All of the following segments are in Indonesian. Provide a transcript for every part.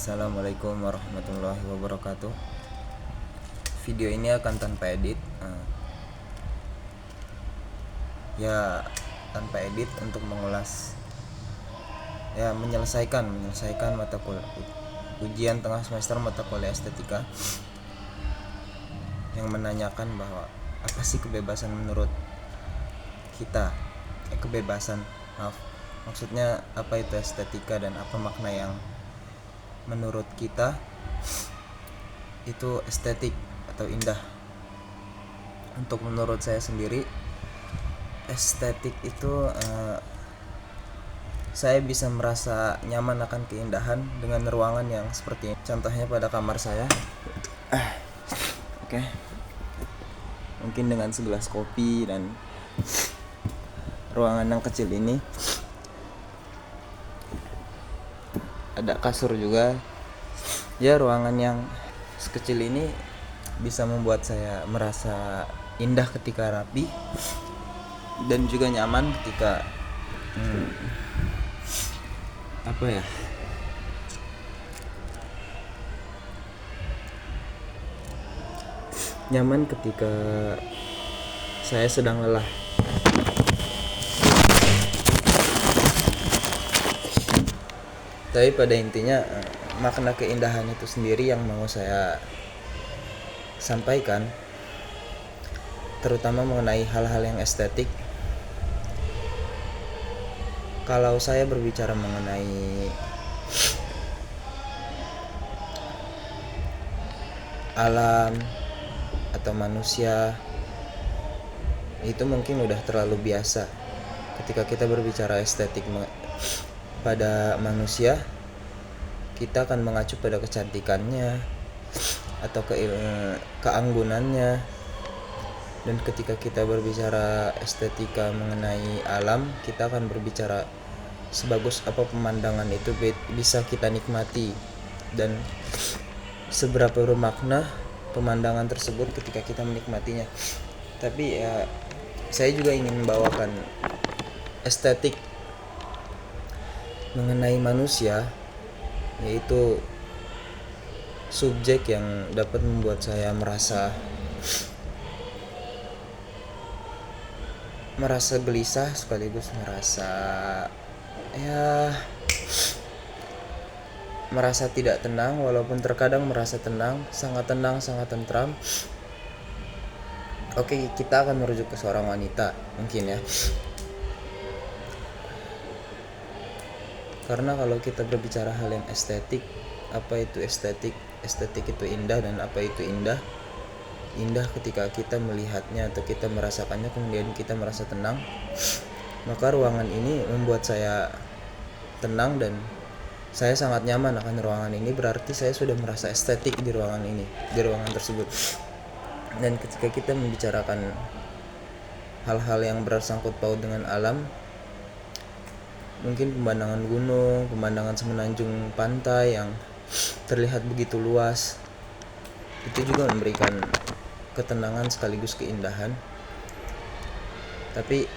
Assalamualaikum warahmatullahi wabarakatuh. Video ini akan tanpa edit, tanpa edit untuk mengulas, menyelesaikan mata kuliah ujian tengah semester mata kuliah estetika yang menanyakan bahwa apa sih kebebasan menurut kita. Maksudnya apa itu estetika dan apa makna yang menurut kita itu estetik atau indah. Untuk menurut saya sendiri, estetik itu saya bisa merasa nyaman akan keindahan dengan ruangan yang seperti ini. Contohnya pada kamar saya. Oke. Mungkin dengan segelas kopi dan ruangan yang kecil ini. Ada kasur juga. Ya, ruangan yang sekecil ini bisa membuat saya merasa indah ketika rapi dan juga nyaman ketika nyaman ketika saya sedang lelah. Tapi pada intinya makna keindahan itu sendiri yang mau saya sampaikan, terutama mengenai hal-hal yang estetik. Kalau saya berbicara mengenai alam atau manusia, itu mungkin udah terlalu biasa. Ketika kita berbicara estetik pada manusia, kita akan mengacu pada kecantikannya atau keanggunannya. Dan ketika kita berbicara estetika mengenai alam, kita akan berbicara sebagus apa pemandangan itu bisa kita nikmati dan seberapa bermakna pemandangan tersebut ketika kita menikmatinya. Tapi saya juga ingin membawakan estetik mengenai manusia, yaitu subjek yang dapat membuat saya merasa gelisah sekaligus merasa tidak tenang, walaupun terkadang merasa tenang, sangat tentram. Oke, kita akan merujuk ke seorang wanita mungkin ya. Karena kalau kita berbicara hal yang estetik, apa itu estetik? Estetik itu indah, dan apa itu indah? Indah ketika kita melihatnya atau kita merasakannya, kemudian kita merasa tenang. Maka ruangan ini membuat saya tenang dan saya sangat nyaman akan ruangan ini. Berarti saya sudah merasa estetik di ruangan tersebut. Dan ketika kita membicarakan hal-hal yang bersangkut paut dengan alam, mungkin pemandangan gunung, pemandangan semenanjung pantai yang terlihat begitu luas, itu juga memberikan ketenangan sekaligus keindahan. Tapi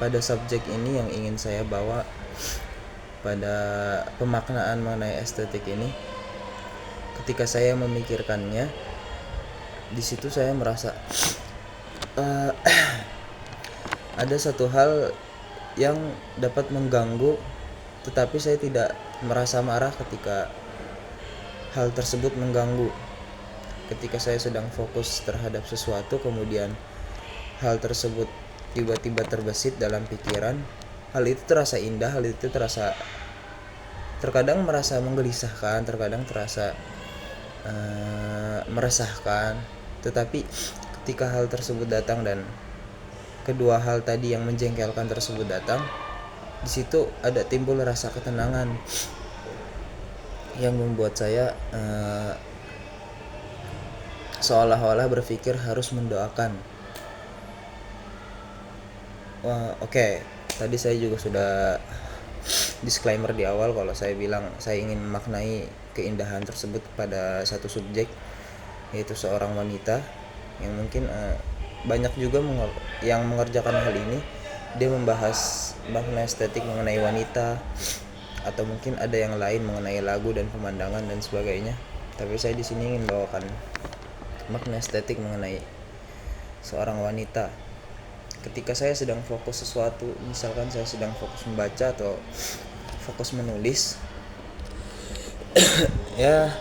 pada subjek ini yang ingin saya bawa pada pemaknaan mengenai estetik ini, ketika saya memikirkannya, di situ saya merasa ada satu hal yang dapat mengganggu, tetapi saya tidak merasa marah ketika hal tersebut mengganggu. Ketika saya sedang fokus terhadap sesuatu, kemudian hal tersebut tiba-tiba terbesit dalam pikiran, hal itu terasa indah, hal itu terkadang merasa menggelisahkan, terkadang terasa meresahkan. Tetapi ketika hal tersebut datang dan kedua hal tadi yang menjengkelkan tersebut datang, di situ ada timbul rasa ketenangan yang membuat saya seolah-olah berpikir harus mendoakan. Oke, tadi saya juga sudah disclaimer di awal kalau saya bilang saya ingin memaknai keindahan tersebut pada satu subjek, yaitu seorang wanita yang mungkin banyak juga yang mengerjakan hal ini. Dia membahas makna estetik mengenai wanita, atau mungkin ada yang lain mengenai lagu dan pemandangan dan sebagainya. Tapi saya di sini ingin bawakan makna estetik mengenai seorang wanita. Ketika saya sedang fokus sesuatu, misalkan saya sedang fokus membaca atau fokus menulis, ya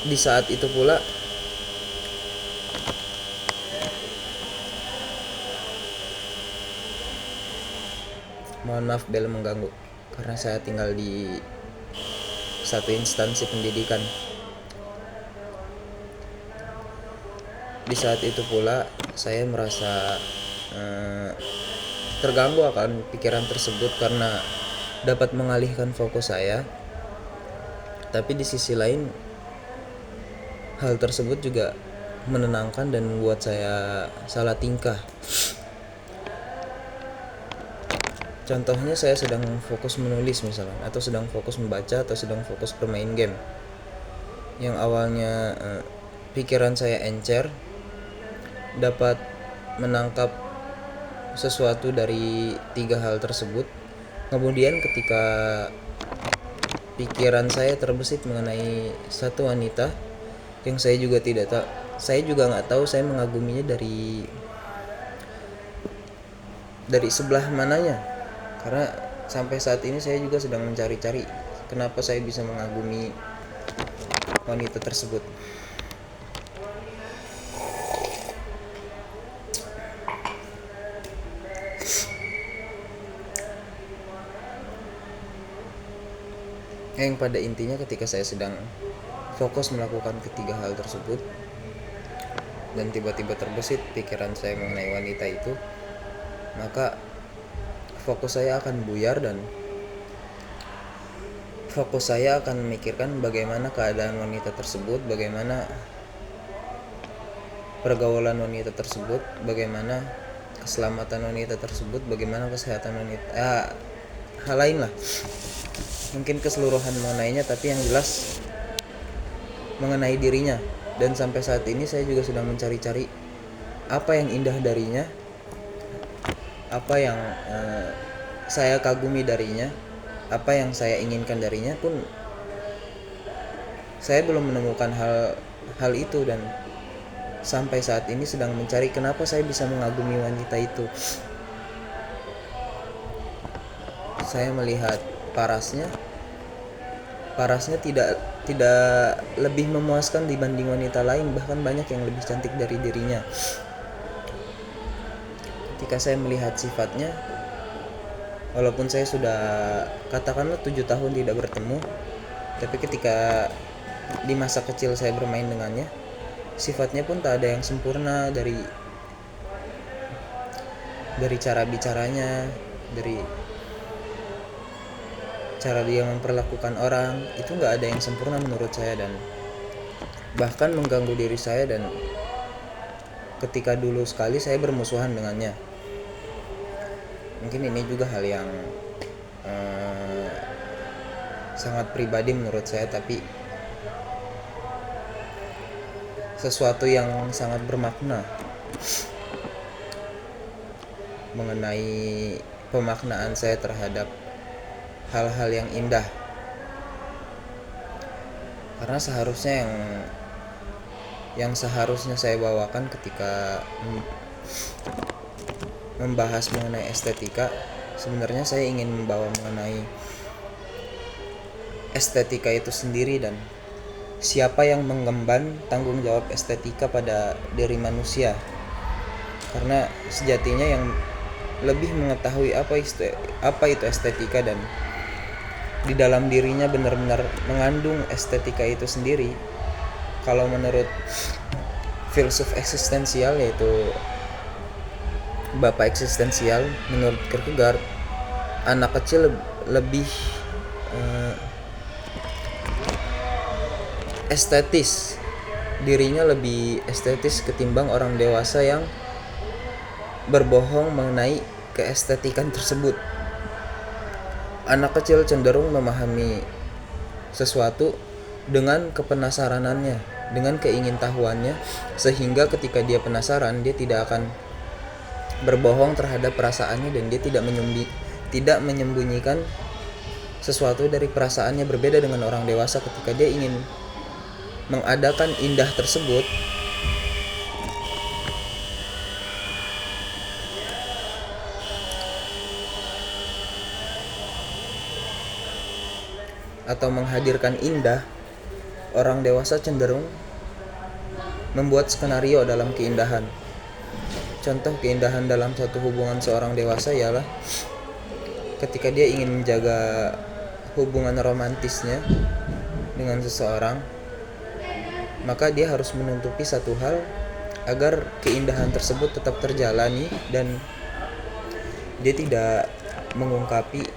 di saat itu pula mohon maaf bel mengganggu karena saya tinggal di satu instansi pendidikan. Di saat itu pula saya merasa terganggu akan pikiran tersebut karena dapat mengalihkan fokus saya. Tapi di sisi lain hal tersebut juga menenangkan dan membuat saya salah tingkah. Contohnya saya sedang fokus menulis misalkan, atau sedang fokus membaca, atau sedang fokus bermain game. Yang awalnya pikiran saya encer, dapat menangkap sesuatu dari 3 hal tersebut. Kemudian ketika pikiran saya terbesit mengenai satu wanita yang saya juga nggak tahu saya mengaguminya dari sebelah mananya, karena sampai saat ini saya juga sedang mencari-cari kenapa saya bisa mengagumi wanita tersebut. Yang pada intinya ketika saya sedang fokus melakukan ketiga hal tersebut dan tiba-tiba terbesit pikiran saya mengenai wanita itu, maka fokus saya akan buyar dan fokus saya akan memikirkan bagaimana keadaan wanita tersebut, bagaimana pergaulan wanita tersebut, bagaimana keselamatan wanita tersebut, bagaimana kesehatan wanita, hal lain lah, mungkin keseluruhan mengenainya, tapi yang jelas mengenai dirinya. Dan sampai saat ini saya juga sedang mencari-cari apa yang indah darinya, apa yang saya kagumi darinya, apa yang saya inginkan darinya pun saya belum menemukan hal itu. Dan sampai saat ini sedang mencari kenapa saya bisa mengagumi wanita itu. Saya melihat parasnya tidak lebih memuaskan dibanding wanita lain, bahkan banyak yang lebih cantik dari dirinya. Ketika saya melihat sifatnya, walaupun saya sudah katakanlah 7 tahun tidak bertemu, tapi ketika di masa kecil saya bermain dengannya, sifatnya pun tak ada yang sempurna, dari cara bicaranya, dari cara dia memperlakukan orang, itu nggak ada yang sempurna menurut saya, dan bahkan mengganggu diri saya. Dan ketika dulu sekali saya bermusuhan dengannya. Mungkin ini juga hal yang sangat pribadi menurut saya, tapi sesuatu yang sangat bermakna mengenai pemaknaan saya terhadap hal-hal yang indah. Karena seharusnya yang seharusnya saya bawakan ketika membahas mengenai estetika, sebenarnya saya ingin membawa mengenai estetika itu sendiri dan siapa yang mengemban tanggung jawab estetika pada diri manusia. Karena sejatinya yang lebih mengetahui apa itu estetika dan di dalam dirinya benar-benar mengandung estetika itu sendiri, kalau menurut filsuf eksistensial, yaitu bapak eksistensial, menurut Kierkegaard, anak kecil lebih estetis, dirinya lebih estetis ketimbang orang dewasa yang berbohong mengenai keestetikan tersebut. Anak kecil cenderung memahami sesuatu dengan kepenasaranannya, dengan keingintahuannya, sehingga ketika dia penasaran, dia tidak akan berbohong terhadap perasaannya, dan dia tidak menyembunyikan sesuatu dari perasaannya. Berbeda dengan orang dewasa, ketika dia ingin mengadakan indah tersebut, atau menghadirkan indah, orang dewasa cenderung membuat skenario dalam keindahan. Contoh keindahan dalam satu hubungan seorang dewasa ialah ketika dia ingin menjaga hubungan romantisnya dengan seseorang, maka dia harus menutupi satu hal agar keindahan tersebut tetap terjalani, dan dia tidak mengungkapi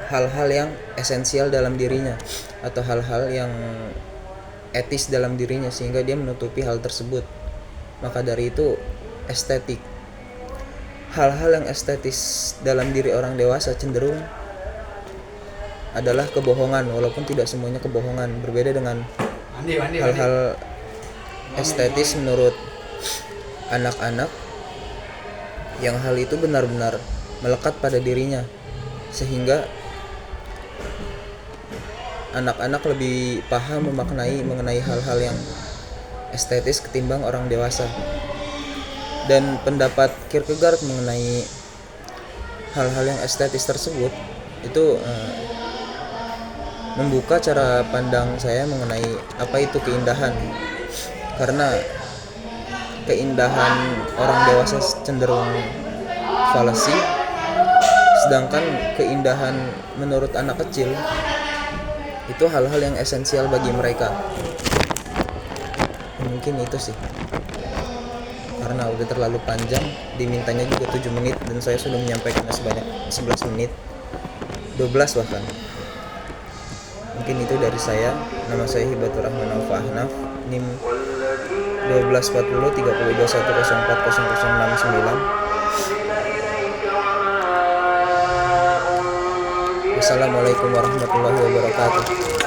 hal-hal yang esensial dalam dirinya atau hal-hal yang etis dalam dirinya, sehingga dia menutupi hal tersebut. Maka dari itu, estetik, hal-hal yang estetis dalam diri orang dewasa cenderung adalah kebohongan, walaupun tidak semuanya kebohongan. Berbeda dengan hal-hal estetis menurut anak-anak, yang hal itu benar-benar melekat pada dirinya, sehingga anak-anak lebih paham mengenai hal-hal yang estetis ketimbang orang dewasa. Dan pendapat Kierkegaard mengenai hal-hal yang estetis tersebut itu membuka cara pandang saya mengenai apa itu keindahan. Karena keindahan orang dewasa cenderung falasi, sedangkan keindahan menurut anak kecil itu hal-hal yang esensial bagi mereka. Mungkin itu sih, karena udah terlalu panjang, dimintanya juga 7 menit dan saya sudah menyampaikannya sebanyak 11 menit, 12 bahkan. Mungkin itu dari saya. Nama saya Hibatur Rahman Al-Fahnaf, NIM 1240 3021 04 0069. Wassalamualaikum warahmatullahi wabarakatuh.